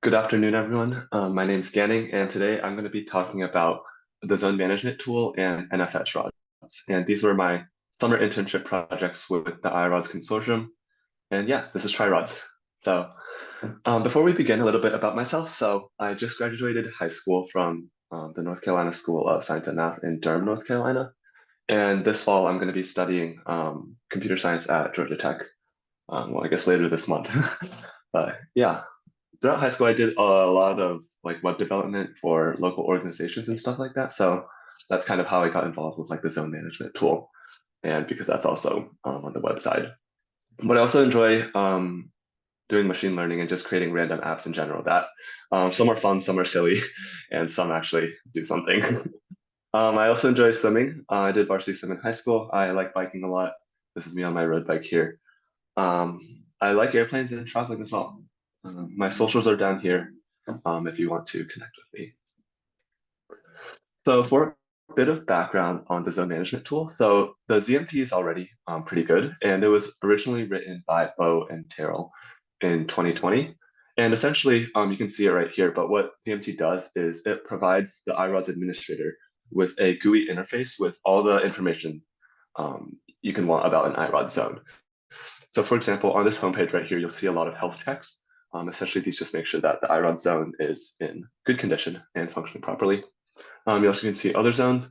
Good afternoon, everyone. My name's Ganning, and today I'm going to be talking about the zone management tool and NFSRODS. And these were my summer internship projects with the iRODS Consortium. And yeah, this is TRiRODS. So before we begin, a little bit about myself. So I just graduated high school from the North Carolina School of Science and Math in Durham, North Carolina. And this fall, I'm going to be studying computer science at Georgia Tech. Well, I guess later this month. But yeah, throughout high school, I did a lot of like web development for local organizations and stuff like that. So that's kind of how I got involved with like the zone management tool, and because that's also on the website. But I also enjoy doing machine learning and just creating random apps in general. That some are fun, some are silly, and some actually do something. I also enjoy swimming. I did varsity swim in high school. I like biking a lot. This is me on my road bike here. Um, I like airplanes and traveling as well. My socials are down here if you want to connect with me. So for a bit of background on the zone management tool, so the ZMT is already pretty good, and it was originally written by Bo and Terrell in 2020. And essentially, you can see it right here, but what ZMT does is it provides the iRODS administrator with a GUI interface with all the information you can want about an iRODS zone. So for example, on this homepage right here, you'll see a lot of health checks. Essentially, these just make sure that the iRODS zone is in good condition and functioning properly. You also can see other zones,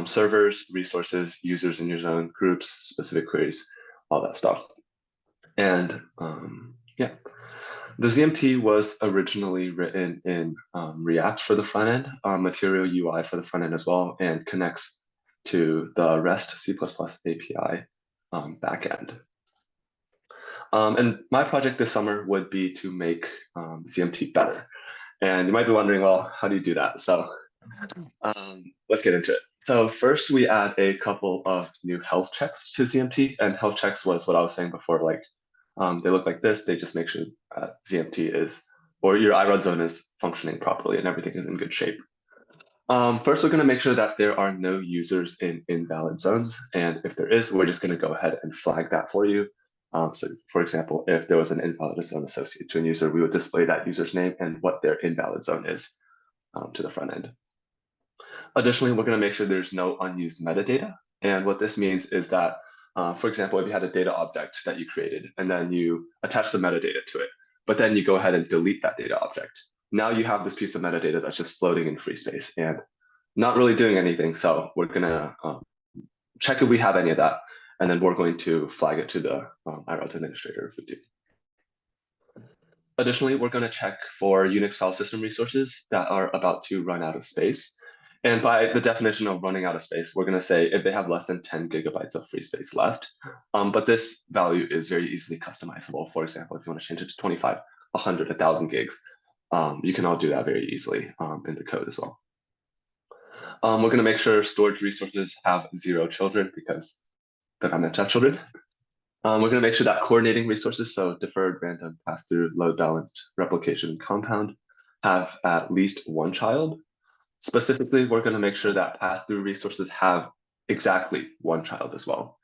servers, resources, users in your zone, groups, specific queries, all that stuff. And yeah, the ZMT was originally written in React for the front end, Material UI for the front end as well, and connects to the REST C++ API backend. And my project this summer would be to make ZMT better. And you might be wondering, well, how do you do that? So let's get into it. So first we add a couple of new health checks to ZMT, and health checks was what I was saying before, like they look like this. They just make sure ZMT is, or your iRODS zone is functioning properly and everything is in good shape. First, we're going to make sure that there are no users in invalid zones. And if there is, we're just going to go ahead and flag that for you. So for example, if there was an invalid zone associated to a user, we would display that user's name and what their invalid zone is to the front end. Additionally, we're going to make sure there's no unused metadata. And what this means is that, for example, if you had a data object that you created and then you attach the metadata to it, but then you go ahead and delete that data object. Now you have this piece of metadata that's just floating in free space and not really doing anything. So we're going to check if we have any of that. And then we're going to flag it to the iRODS administrator if we do. Additionally, we're going to check for Unix file system resources that are about to run out of space. And by the definition of running out of space, we're going to say if they have less than 10 gigabytes of free space left. But this value is very easily customizable. For example, if you want to change it to 25, 100, 1,000 gigs, you can all do that very easily in the code as well. We're going to make sure storage resources have 0 children because they're not meant to have children. We're going to make sure that coordinating resources, so deferred, random, pass-through, load balanced, replication, compound, have at least 1 child. Specifically, we're going to make sure that pass-through resources have exactly 1 child as well.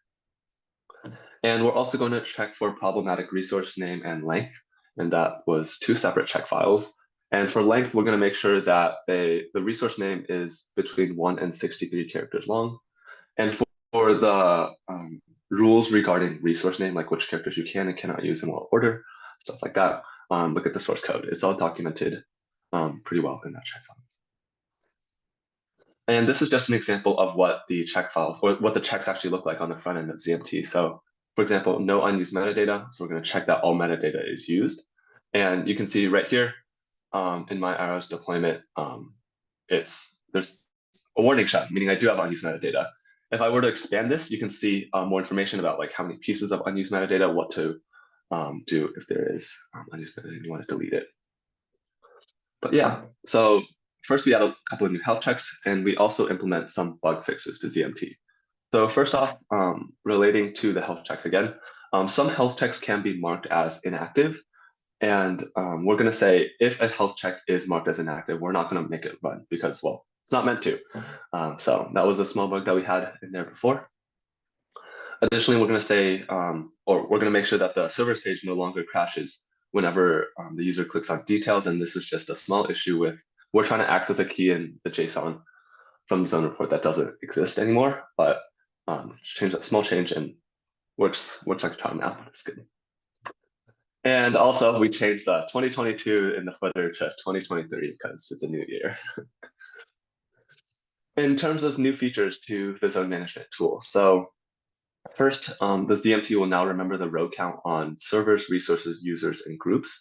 And we're also going to check for problematic resource name and length, and that was 2 separate check files. And for length, we're going to make sure that the resource name is between 1 and 63 characters long. And for the rules regarding resource name, like which characters you can and cannot use in what order, stuff like that, look at the source code. It's all documented pretty well in that check file. And this is just an example of what the check files, or what the checks actually look like on the front end of ZMT. So for example, no unused metadata. So we're going to check that all metadata is used. And you can see right here in my iRODS deployment, there's a warning shot, meaning I do have unused metadata. If I were to expand this, you can see more information about like how many pieces of unused metadata, what to do if there is unused metadata and you want to delete it. But yeah, so first we add a couple of new health checks, and we also implement some bug fixes to ZMT. So first off, relating to the health checks again, some health checks can be marked as inactive. And we're going to say if a health check is marked as inactive, we're not going to make it run because, well, it's not meant to. So that was a small bug that we had in there before. Additionally, we're going to say, or we're going to make sure that the servers page no longer crashes whenever the user clicks on details, and this is just a small issue with, we're trying to access a key in the JSON from the zone report that doesn't exist anymore, but change that small change and works like a charm now. It's good. And also we changed the 2022 in the footer to 2023 because it's a new year. In terms of new features to the zone management tool, so first, the ZMT will now remember the row count on servers, resources, users, and groups.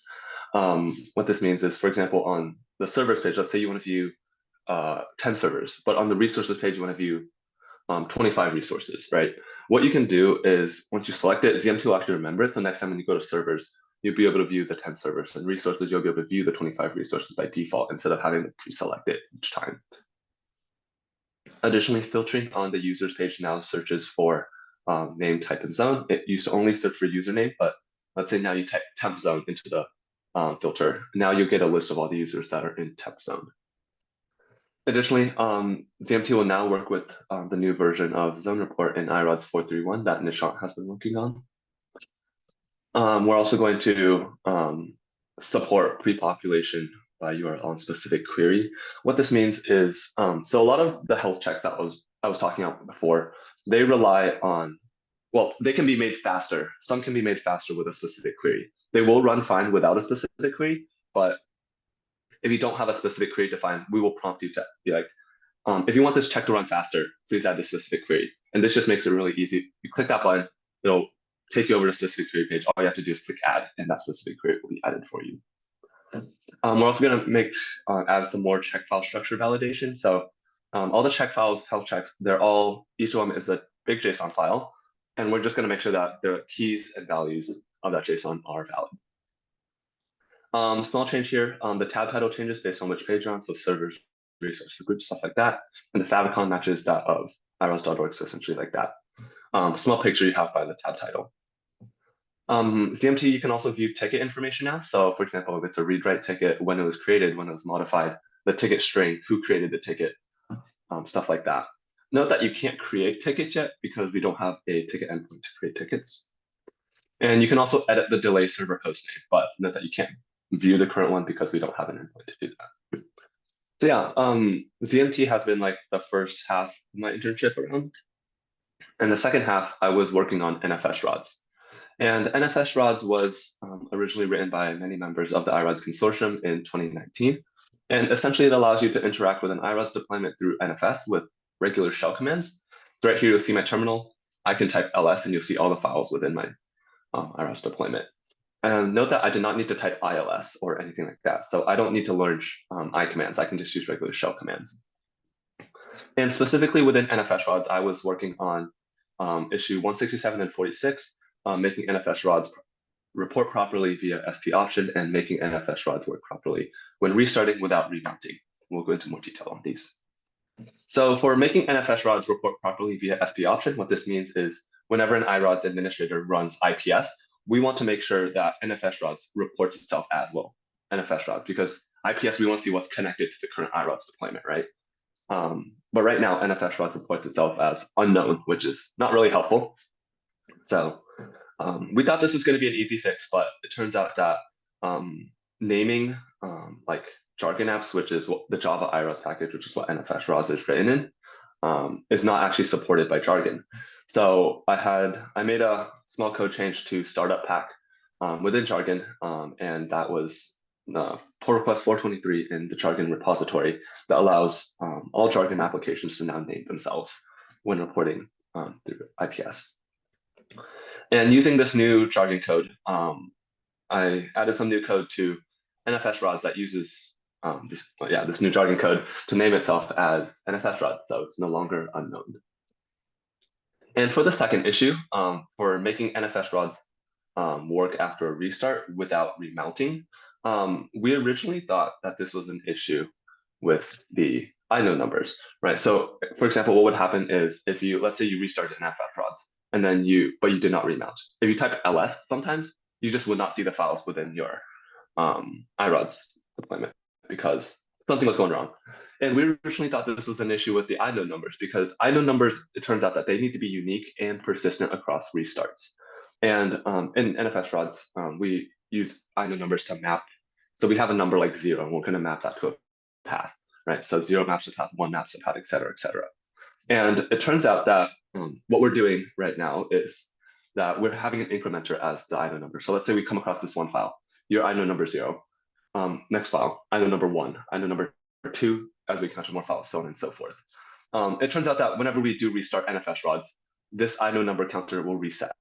What this means is, for example, on the servers page, let's say you want to view 10 servers, but on the resources page, you want to view 25 resources, right? What you can do is once you select it, ZMT will actually remember it. So next time when you go to servers, you'll be able to view the 10 servers, and resources, you'll be able to view the 25 resources by default instead of having to pre-select it each time. Additionally, filtering on the users page now searches for name, type, and zone. It used to only search for username, but let's say now you type temp zone into the filter. Now you'll get a list of all the users that are in temp zone. Additionally, ZMT will now work with the new version of zone report in iRODS 4.3.1 that Nishant has been working on. We're also going to support pre-population by URL on specific query. What this means is, so a lot of the health checks that I was talking about before, they rely on, well, they can be made faster. Some can be made faster with a specific query. They will run fine without a specific query, but if you don't have a specific query defined, we will prompt you to be like, if you want this check to run faster, please add this specific query. And this just makes it really easy. You click that button, it'll take you over to a specific query page. All you have to do is click add, and that specific query will be added for you. We're also going to add some more check file structure validation. So all the check files, health checks, each of them is a big JSON file. And we're just going to make sure that the keys and values of that JSON are valid. Small change here, the tab title changes based on which page you're on, so servers, resources, groups, stuff like that. And the favicon matches that of iRODS.org, so essentially like that. Small picture you have by the tab title. ZMT, you can also view ticket information now. So for example, if it's a read-write ticket, when it was created, when it was modified, the ticket string, who created the ticket, stuff like that. Note that you can't create tickets yet because we don't have a ticket endpoint to create tickets. And you can also edit the delay server host name, but note that you can't view the current one because we don't have an endpoint to do that. So yeah, ZMT has been like the first half of my internship around. And the second half, I was working on NFSRODS. And NFSRODS was originally written by many members of the iRODS Consortium in 2019. And essentially, it allows you to interact with an iRODS deployment through NFS with regular shell commands. So right here, you'll see my terminal. I can type ls, and you'll see all the files within my iRODS deployment. And note that I did not need to type ILS or anything like that. So I don't need to learn I commands. I can just use regular shell commands. And specifically within NFSRODS, I was working on issue 167 and 46, making NFSRODS report properly via SP option and making NFSRODS work properly when restarting without remounting. We'll go into more detail on these. So for making NFSRODS report properly via SP option, what this means is whenever an iRODS administrator runs IPS, we want to make sure that NFSRODS reports itself as well, NFSRODS, because IPS, we want to see what's connected to the current iRODS deployment, right? But right now, NFSRODS reports itself as unknown, which is not really helpful. So we thought this was going to be an easy fix, but it turns out that naming like jargon apps, which is what the Java iRODS package, which is what NFSRODS is written in, is not actually supported by jargon. So I made a small code change to startup pack within jargon, and that was pull request 423 in the jargon repository that allows all jargon applications to now name themselves when reporting through IPS. And using this new jargon code, I added some new code to NFSRODS that uses this new jargon code to name itself as NFSRODS, so it's no longer unknown. And for the second issue, for making NFSRODS work after a restart without remounting, we originally thought that this was an issue with the inode numbers, right? So for example, what would happen is if let's say you restarted NFSRODS and then but you did not remount. If you type ls sometimes, you just would not see the files within your iRODS deployment because something was going wrong. And we originally thought this was an issue with the inode numbers because inode numbers, it turns out that they need to be unique and persistent across restarts. And in NFSRODS, we use inode numbers to map. So we have a number like 0, and we're going to map that to a path, right? So 0 maps to path, 1 maps to path, et cetera, et cetera. And it turns out that what we're doing right now is that we're having an incrementer as the inode number. So let's say we come across this one file, your inode number 0. Next file, inode number 1, inode number 2, as we capture more files, so on and so forth. It turns out that whenever we do restart NFSRODS, this inode number counter will reset,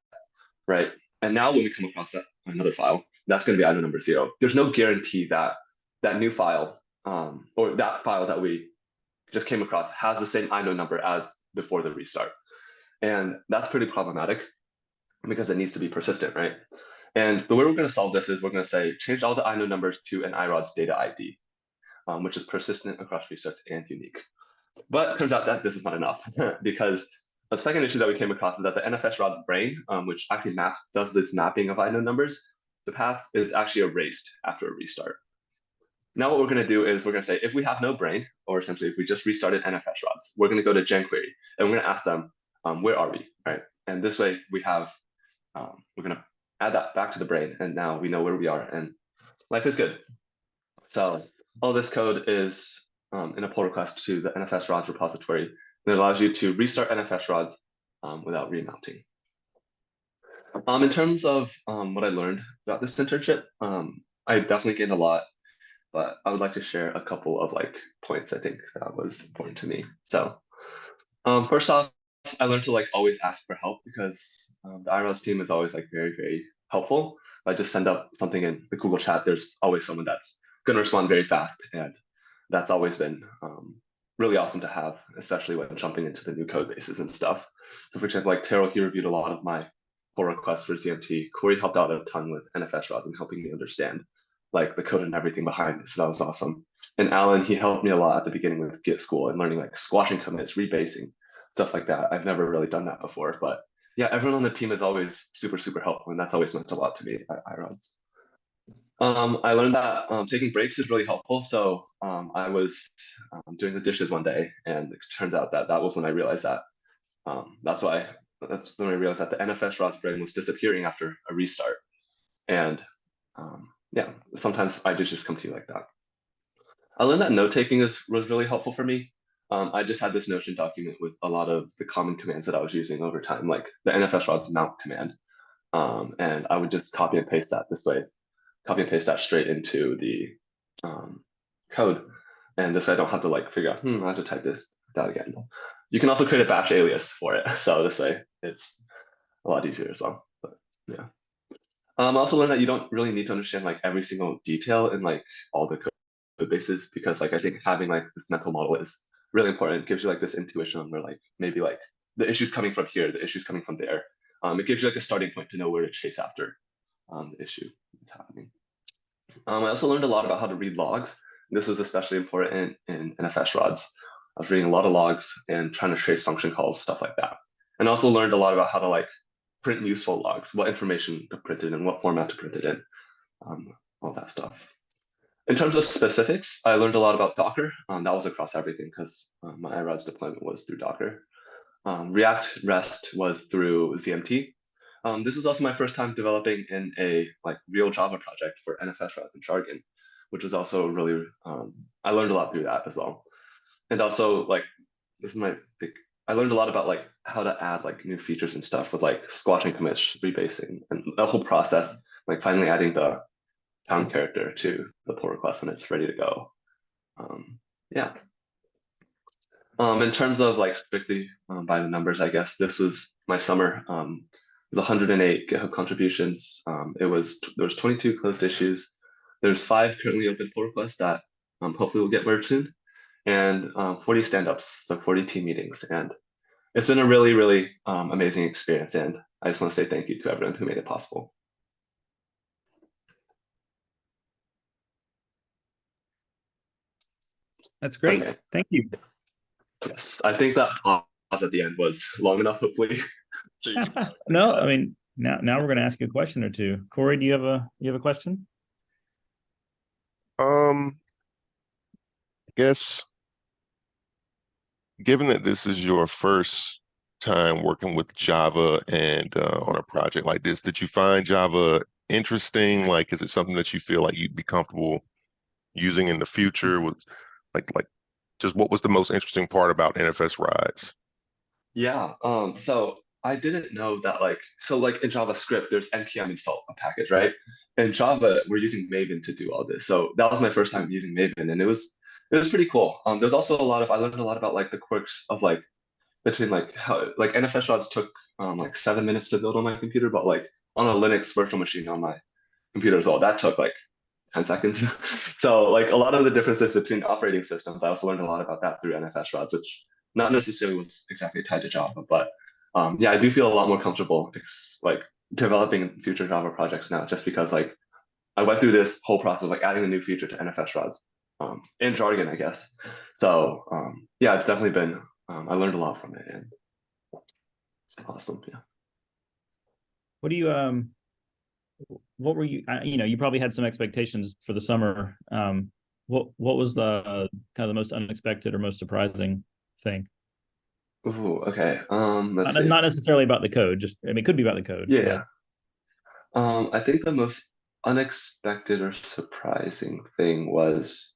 right? And now when we come across another file, that's going to be inode number 0. There's no guarantee that that new file or that file that we just came across has the same inode number as before the restart. And that's pretty problematic because it needs to be persistent, right? And the way we're going to solve this is we're going to say, change all the inode numbers to an iRODS data ID, which is persistent across restarts and unique. But it turns out that this is not enough because the second issue that we came across is that the NFSRODS brain, which actually does this mapping of inode numbers, the path is actually erased after a restart. Now what we're going to do is we're going to say, if we have no brain, or essentially if we just restarted NFSRODS, we're going to go to jQuery and we're going to ask them, where are we, right? And this way we have, we're going to add that back to the brain, and now we know where we are, and life is good. So all this code is in a pull request to the NFSRODS repository, and it allows you to restart NFSRODS without remounting. In terms of what I learned about this internship, I definitely gained a lot, but I would like to share a couple of points I think that was important to me. So first off, I learned to always ask for help because the iRODS team is always very, very helpful. If I just send up something in the Google chat, there's always someone that's going to respond very fast. And that's always been really awesome to have, especially when jumping into the new code bases and stuff. So for example, Terrell, he reviewed a lot of my pull requests for ZMT. Corey helped out a ton with NFSRODS and helping me understand the code and everything behind it. So that was awesome. And Alan, he helped me a lot at the beginning with Git school and learning squashing commits, rebasing, stuff like that. I've never really done that before, but yeah, everyone on the team is always super, super helpful, and that's always meant a lot to me at iRODS. I learned that taking breaks is really helpful. So I was doing the dishes one day, and it turns out that that was when I realized that that's when I realized that the NFSRODS brain was disappearing after a restart. And yeah, sometimes ideas just come to you like that. I learned that note taking was really helpful for me. I just had this Notion document with a lot of the common commands that I was using over time, like the NFSRODS mount command. And I would just copy and paste that this way, copy and paste that straight into the code. And this way I don't have to figure out, I have to type that again. You can also create a batch alias for it. So this way it's a lot easier as well. But yeah. I also learned that you don't really need to understand every single detail in all the code bases, because I think having this mental model is really important. It gives you this intuition on where maybe the issue's coming from here, the issue's coming from there. It gives you a starting point to know where to chase after the issue that's happening. I also learned a lot about how to read logs. This was especially important in NFSRODS. I was reading a lot of logs and trying to trace function calls, stuff like that. And also learned a lot about how to print useful logs, what information to print it in, what format to print it in, all that stuff. In terms of specifics, I learned a lot about Docker. That was across everything because my iRODS deployment was through Docker. React REST was through ZMT. This was also my first time developing in a real Java project for NFSRODS and Jargon, which was also really, I learned a lot through that as well. And also this is I learned a lot about how to add new features and stuff with squashing commits, rebasing, and the whole process, finally adding the pound character to the pull request when it's ready to go. Yeah. In terms of strictly by the numbers, I guess this was my summer. The 108 GitHub contributions. There was 22 closed issues. There's 5 currently open pull requests that hopefully will get merged soon, and 40 stand-ups, so 40 team meetings. And it's been a really, really amazing experience. And I just want to say thank you to everyone who made it possible. That's great. Okay. Thank you. Yes, I think that pause at the end was long enough, hopefully. No, I mean, now we're going to ask you a question or two. Corey, do you have a question? I guess given that this is your first time working with Java and on a project like this, did you find Java interesting? Like, is it something that you feel like you'd be comfortable using in the future? With like just what was the most interesting part about NFSRODS? Yeah, so I didn't know that like in JavaScript, there's npm install a package, right? In Java, we're using Maven to do all this. So that was my first time using Maven, and it was pretty cool. There's also I learned a lot about like the quirks of like between like how like NFSRODS took like 7 minutes to build on my computer, but like on a Linux virtual machine on my computer as well, that took like 10 seconds. So like a lot of the differences between operating systems, I also learned a lot about that through NFSRODS, which not necessarily was exactly tied to Java, but yeah, I do feel a lot more comfortable like developing future Java projects now, just because like I went through this whole process of like adding a new feature to NFSRODS in jargon, I guess. So yeah, it's definitely been I learned a lot from it, and it's awesome. Yeah. What do you what were you you probably had some expectations for the summer. What was the kind of the most unexpected or most surprising thing? Ooh, okay. Let's Not, see. not necessarily about the code, just I mean it could be about the code. Yeah, But yeah. I think the most unexpected or surprising thing was,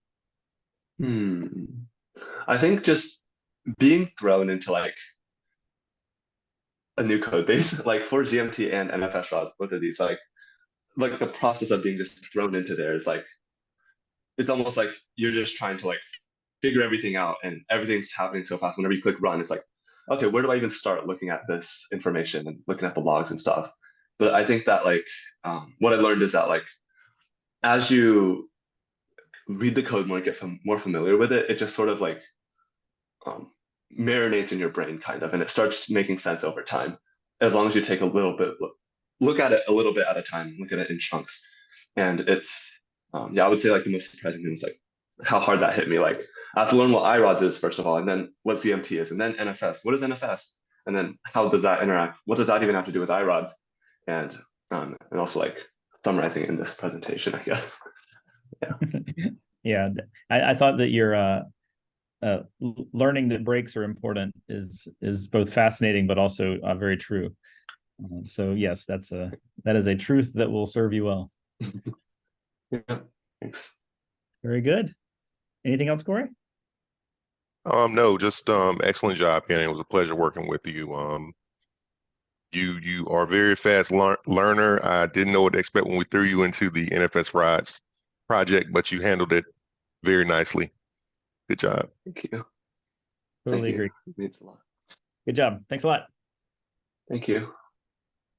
hmm, I think just being thrown into like a new code base, like for GMT and NFSRODS, both of these, like the process of being just thrown into there is like it's almost like you're just trying to like figure everything out, and everything's happening so fast. Whenever you click run, it's like, okay, where do I even start looking at this information and looking at the logs and stuff? But I think that like what I learned is that like as you read the code more, get more familiar with it, it just sort of like um, marinates in your brain kind of, and it starts making sense over time. As long as you take a little bit, look at it a little bit at a time, look at it in chunks. And it's, yeah, I would say like the most surprising thing was like how hard that hit me. Like I have to learn what iRODS is first of all, and then what ZMT is, and then NFS. What is NFS? And then how does that interact? What does that even have to do with iROD? And also like summarizing in this presentation, I guess. Yeah. yeah, I thought that your learning that breaks are important is both fascinating but also very true. So yes, that is a truth that will serve you well. Yeah. Thanks. Very good. Anything else, Corey? No, just excellent job, Kenny. It was a pleasure working with you. You are a very fast learner. I didn't know what to expect when we threw you into the NFSRODS project, but you handled it very nicely. Good job. Thank you. Totally Thank you. agree. It means a lot. Good job. Thanks a lot. Thank you.